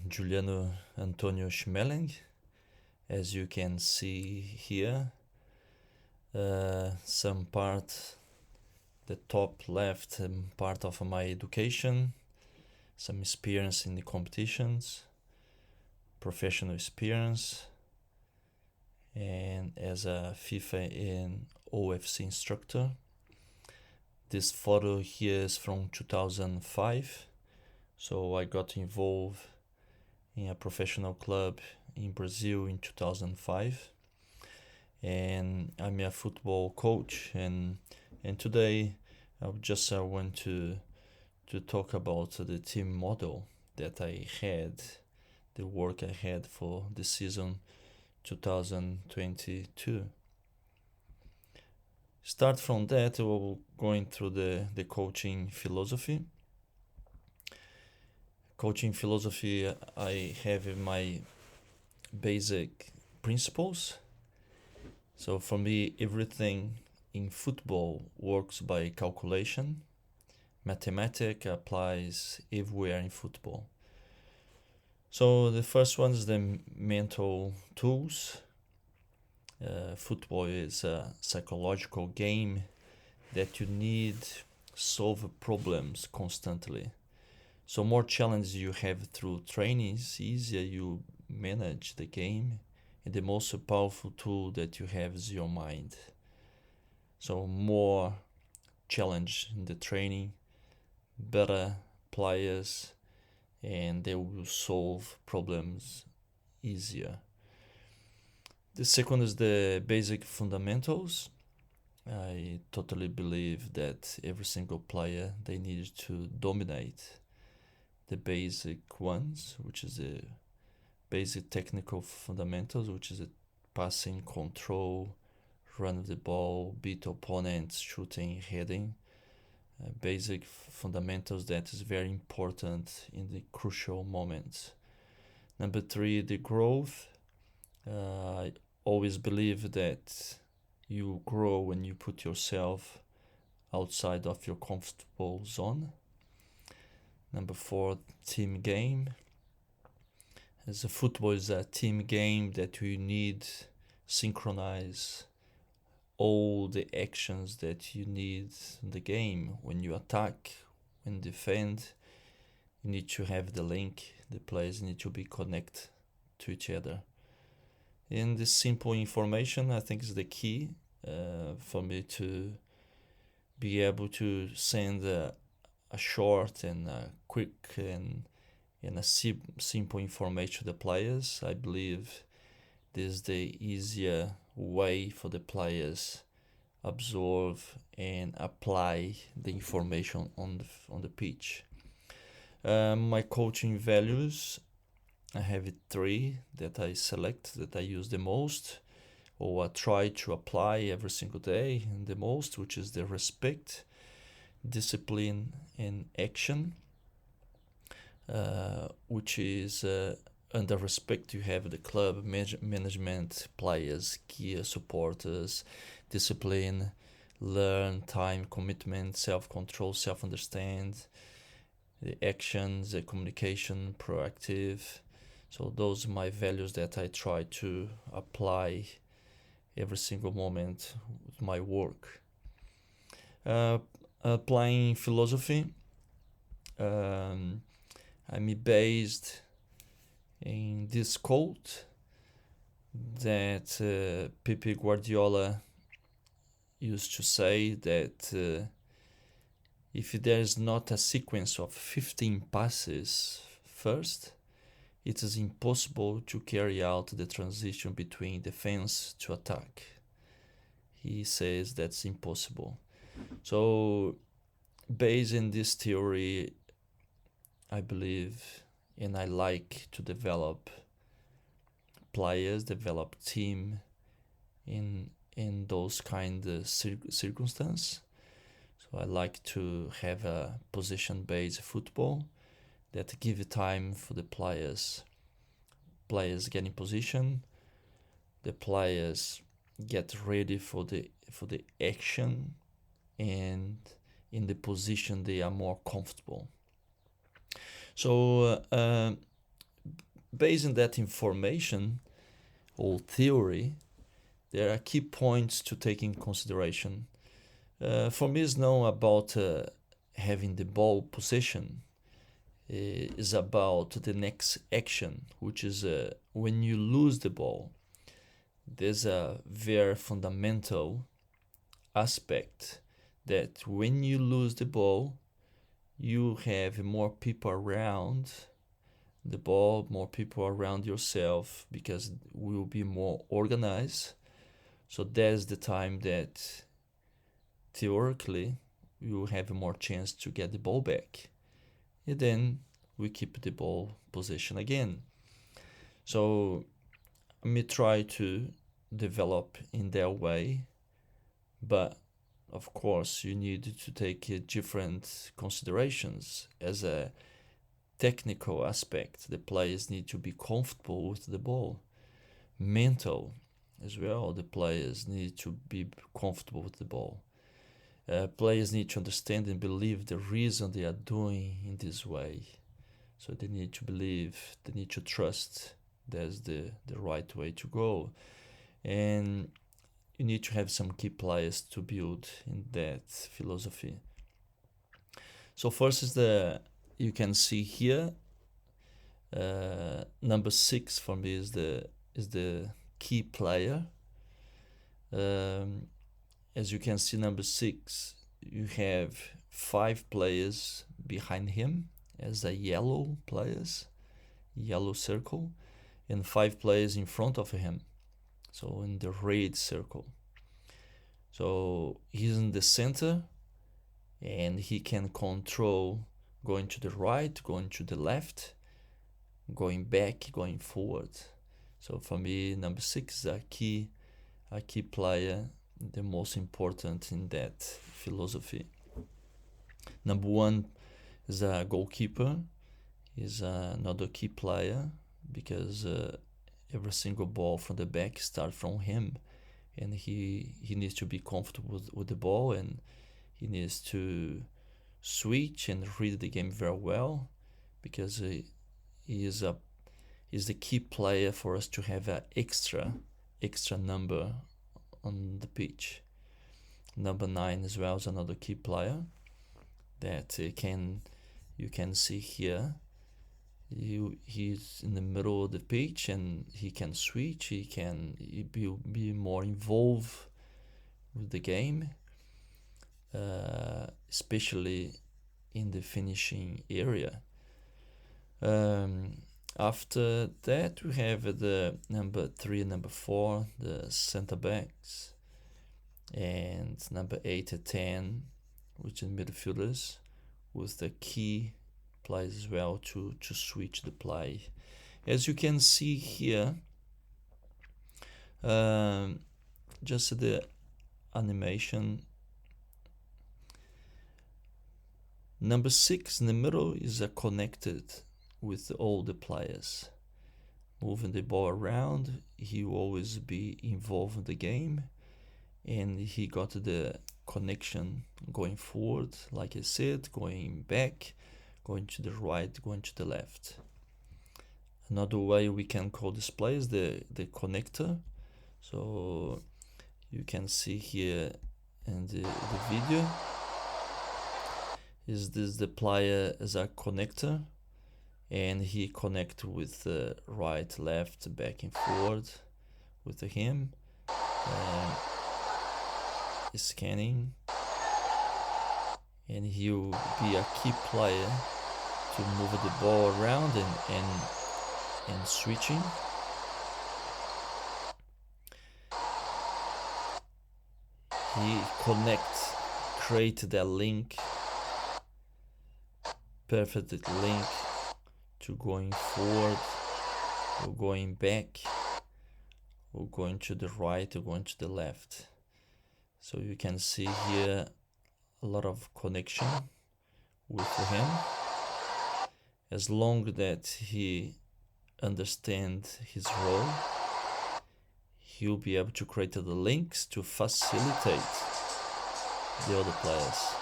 Juliano Schmeling, as you can see here. Some part, the top left part of my education, some experience in the competitions, professional experience, and as a FIFA and OFC instructor. This photo here is from 2005, so I got involved in a professional club in Brazil in 2005, and I'm a football coach, and today I just want to talk about the team model that I had, the work I had for the season 2022. Start from that, we're going through the coaching philosophy. Coaching philosophy, I have my basic principles. So for me, everything in football works by calculation. Mathematics applies everywhere in football. So the first one is the mental tools. Football is a psychological game that you need solve problems constantly. So more challenges you have through trainings, easier you manage the game, and the most powerful tool that you have is your mind. So more challenge in the training, better players, and they will solve problems easier. The second is the basic fundamentals. I totally believe that every single player, they need to dominate the basic ones, which is the basic technical fundamentals, which is the passing, control, run of the ball, beat opponents, shooting, heading. Basic fundamentals that is very important in the crucial moments. Number 3, the growth. I always believe that you grow when you put yourself outside of your comfortable zone. Number 4, team game. As a football is a team game that you need synchronize all the actions that you need in the game. When you attack, when defend, you need to have the link. The players need to be connected to each other. And this simple information, I think, is the key for me to be able to send a short and a quick and a simple information to the players. I believe this is the easier way for the players absorb and apply the information on the pitch. My coaching values, I have 3 that I select, that I use the most, or I try to apply every single day the most, which is the respect, discipline, and action. Which is under respect you have the club, management, players, key supporters, discipline, learn, time, commitment, self-control, self-understand, the actions, the communication, proactive. So those are my values that I try to apply every single moment with my work. Applying philosophy, I'm based in this quote that Pepe Guardiola used to say, that if there is not a sequence of 15 passes first, it is impossible to carry out the transition between defense to attack. He says that's impossible. So based in this theory, I believe, and I like to develop players, develop team in those kind of circumstances. So I like to have a position-based football that give time for the players get in position, the players get ready for the action, and in the position they are more comfortable. So based on that information or theory, there are key points to take in consideration. For me, it's not about having the ball possession. Is about the next action, which is when you lose the ball. There's a very fundamental aspect that when you lose the ball, you have more people around the ball, more people around yourself, because it will be more organized. So that's the time that theoretically you will have more chance to get the ball back. And then we keep the ball possession again. So I may try to develop in that way, but of course you need to take different considerations. As a technical aspect, the players need to be comfortable with the ball. Mental as well, the players need to be comfortable with the ball. Players need to understand and believe the reason they are doing in this way. So they need to believe, they need to trust that's the right way to go. And you need to have some key players to build in that philosophy. So first is you can see here, number 6 for me is the key player. As you can see, number 6, you have 5 players behind him as a yellow circle, and 5 players in front of him, so in the red circle. So he's in the center, and he can control going to the right, going to the left, going back, going forward. So for me, number 6 is a key player, the most important in that philosophy. Number 1 is a goalkeeper. He's another key player, because every single ball from the back starts from him, and he needs to be comfortable with the ball, and he needs to switch and read the game very well, because he is the key player for us to have an extra number on the pitch. Number 9 as well is another key player that you can see here. He's in the middle of the pitch, and he can switch. He can be more involved with the game, especially in the finishing area. After that, we have the number 3 and number 4, the center backs, and number 8 and 10, which is midfielders, with the key players as well to switch the play. As you can see here, just the animation. Number 6 in the middle is connected with all the players, moving the ball around. He will always be involved in the game, and he got the connection going forward, like I said, going back, going to the right, going to the left. Another way we can call this player is the connector. So you can see here in the video, is this the player as a connector, and he connect with right, left, back and forward with him, scanning, and he will be a key player to move the ball around and switching. He create that link, perfect link to going forward or going back or going to the right or going to the left. So you can see here a lot of connection with him. As long that he understands his role, he'll be able to create the links to facilitate the other players.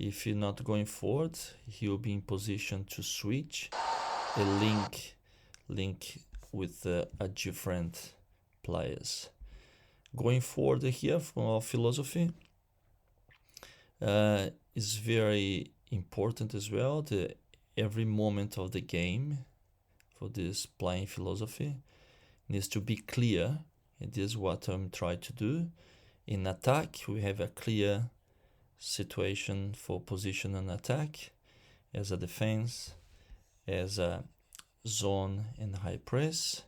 If you're not going forward, he'll be in position to switch a link with a different players. Going forward here from our philosophy, is very important as well. Every moment of the game for this playing philosophy needs to be clear. And this is what I'm trying to do. In attack, we have a clear situation for position and attack, as a defense, as a zone and high press,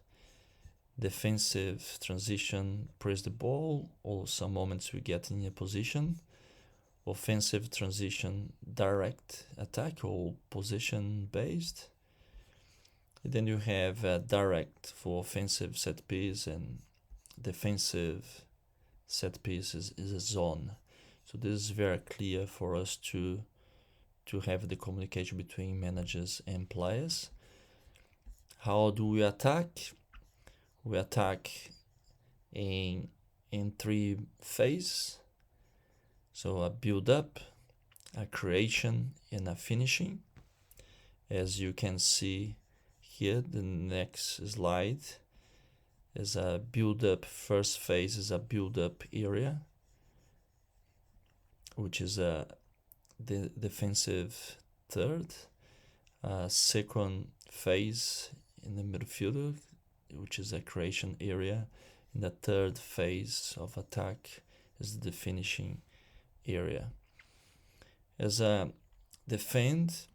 defensive transition, press the ball, or some moments we get in a position, offensive transition, direct attack or position based. Then you have direct for offensive set piece, and defensive set piece is a zone. So this is very clear for us to have the communication between managers and players. How do we attack? We attack in three phases. So a build up, a creation, and a finishing. As you can see here, the next slide is a build up. First phase is a build up area, which is the defensive third. Second phase in the midfield, which is a creation area. And the third phase of attack is the finishing area. As a defend,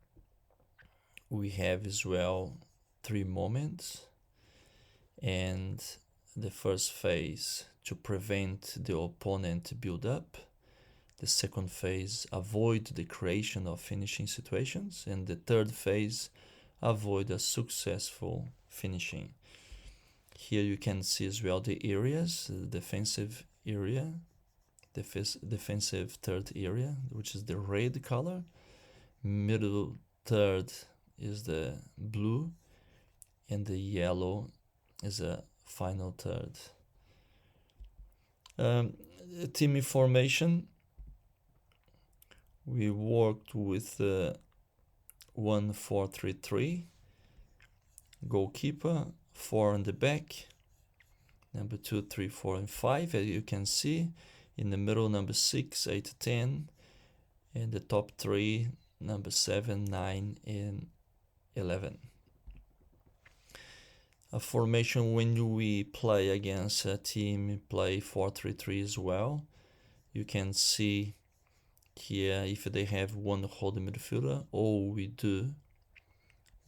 we have as well three moments, and the first phase to prevent the opponent build up. The second phase, avoid the creation of finishing situations, and the third phase, avoid a successful finishing. Here you can see as well the areas, the defensive area, defensive third area, which is the red color. Middle third is the blue, and the yellow is a final third. Team formation, we worked with 1-4-3-3, goalkeeper, 4 in the back, number 2, 3, 4, and 5, as you can see. In the middle, number 6, 8, 10, and the top 3, number 7, 9, and 11. A formation, when we play against a team, play 4-3-3 as well. You can see here, if they have one holding midfielder, all we do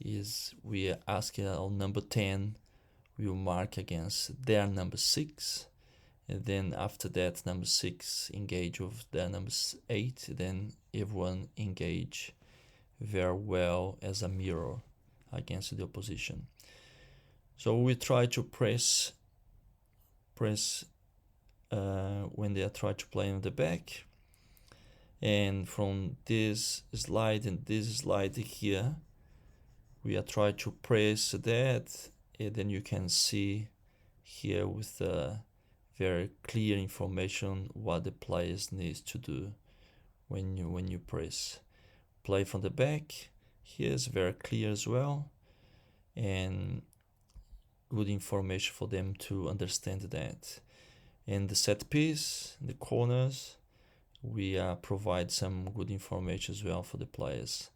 is we ask our number 10, we will mark against their number 6, and then after that number 6 engage with their number 8, then everyone engage very well as a mirror against the opposition. So we try to press when they try to play on the back. And from this slide and this slide here, we are trying to press that, and then you can see here with very clear information what the players need to do when you press. Play from the back, here is very clear as well, and good information for them to understand that. And the set piece, the corners, we provide some good information as well for the players.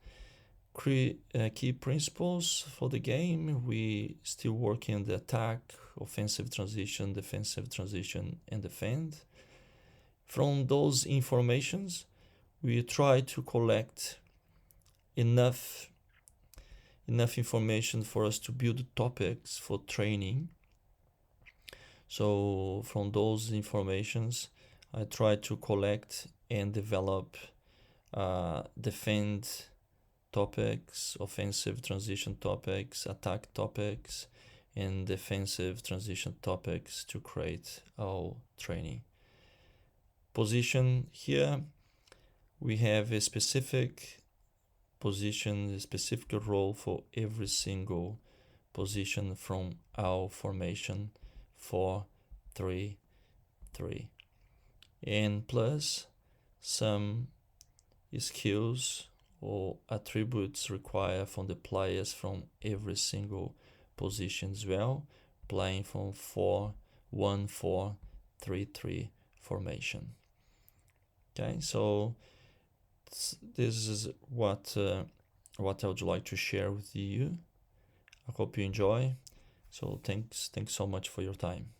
Key principles for the game, we still working on the attack, offensive transition, defensive transition, and defend. From those informations, we try to collect enough information for us to build topics for training. So from those informations, I try to collect and develop defend topics, offensive transition topics, attack topics, and defensive transition topics to create our training. Position, here we have a specific position, a specific role for every single position from our formation 4-3-3, and plus some skills or attributes required from the players from every single position as well, playing from 4-1-4-3-3 formation. Okay, so this is what I would like to share with you. I hope you enjoy. So thanks so much for your time.